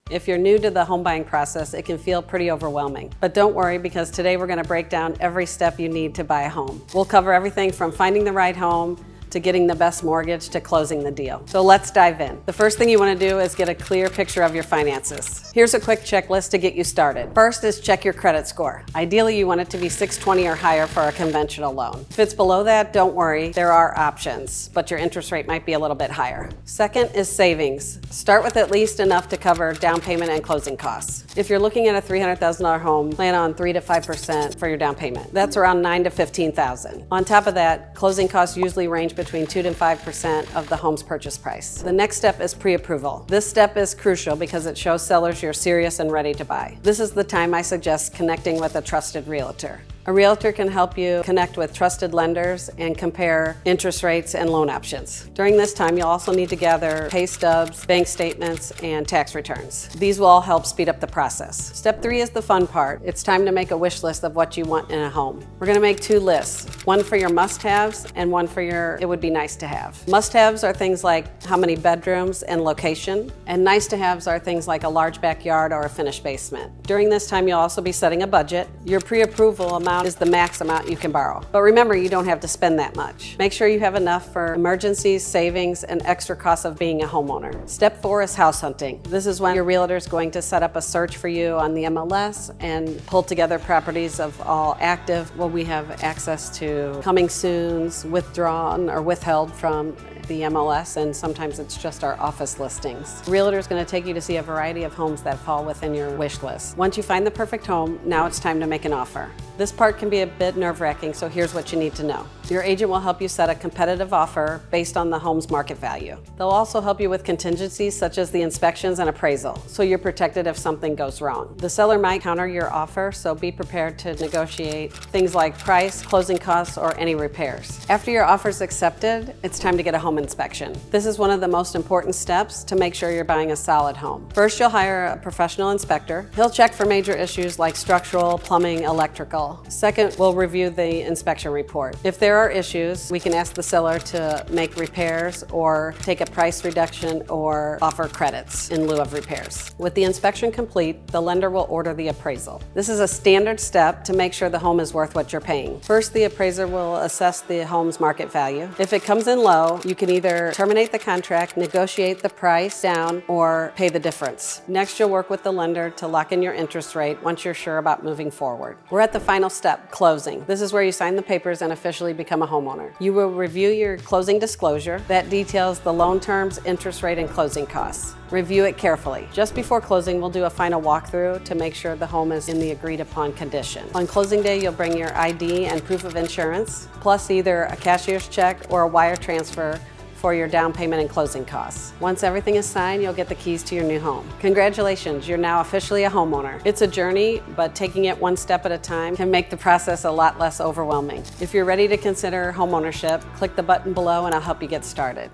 If you're new to the home buying process, it can feel pretty overwhelming. But don't worry, because today we're going to break down every step you need to buy a home. We'll cover everything from finding the right home to getting the best mortgage to closing the deal. So let's dive in. The first thing you want to do is get a clear picture of your finances. Here's a quick checklist to get you started. First is check your credit score. Ideally, you want it to be 620 or higher for a conventional loan. If it's below that, don't worry, there are options, but your interest rate might be a little bit higher. Second is savings. Start with at least enough to cover down payment and closing costs. If you're looking at a $300,000 home, plan on 3 to 5% for your down payment. That's around $9,000 to $15,000. On top of that, closing costs usually range between 2 to 5% of the home's purchase price. The next step is pre-approval. This step is crucial because it shows sellers you're serious and ready to buy. This is the time I suggest connecting with a trusted realtor. A realtor can help you connect with trusted lenders and compare interest rates and loan options. During this time, you'll also need to gather pay stubs, bank statements, and tax returns. These will all help speed up the process. Step 3 is the fun part. It's time to make a wish list of what you want in a home. We're going to make 2 lists, one for your must-haves and one for your it would be nice to have. Must-haves are things like how many bedrooms and location, and nice-to-haves are things like a large backyard or a finished basement. During this time, you'll also be setting a budget. Your pre-approval amount is the max amount you can borrow. But remember, you don't have to spend that much. Make sure you have enough for emergencies, savings, and extra costs of being a homeowner. Step 4 is house hunting. This is when your realtor is going to set up a search for you on the MLS and pull together properties of all active. Well, we have access to coming soons, withdrawn or withheld from the MLS, and sometimes it's just our office listings. The realtor is going to take you to see a variety of homes that fall within your wish list. Once you find the perfect home, now it's time to make an offer. This part can be a bit nerve-wracking, so here's what you need to know. Your agent will help you set a competitive offer based on the home's market value. They'll also help you with contingencies such as the inspections and appraisal, so you're protected if something goes wrong. The seller might counter your offer, so be prepared to negotiate things like price, closing costs, or any repairs. After your offer is accepted, it's time to get a home inspection. This is one of the most important steps to make sure you're buying a solid home. First, you'll hire a professional inspector. He'll check for major issues like structural, plumbing, electrical. Second, we'll review the inspection report. If there are issues, we can ask the seller to make repairs or take a price reduction or offer credits in lieu of repairs. With the inspection complete, the lender will order the appraisal. This is a standard step to make sure the home is worth what you're paying. First, the appraiser will assess the home's market value. If it comes in low, you can either terminate the contract, negotiate the price down, or pay the difference. Next, you'll work with the lender to lock in your interest rate once you're sure about moving forward. We're at the final step, closing. This is where you sign the papers and officially become a homeowner. You will review your closing disclosure that details the loan terms, interest rate, and closing costs. Review it carefully. Just before closing, we'll do a final walkthrough to make sure the home is in the agreed upon condition. On closing day, you'll bring your ID and proof of insurance, plus either a cashier's check or a wire transfer for your down payment and closing costs. Once everything is signed, you'll get the keys to your new home. Congratulations, you're now officially a homeowner. It's a journey, but taking it one step at a time can make the process a lot less overwhelming. If you're ready to consider homeownership, click the button below and I'll help you get started.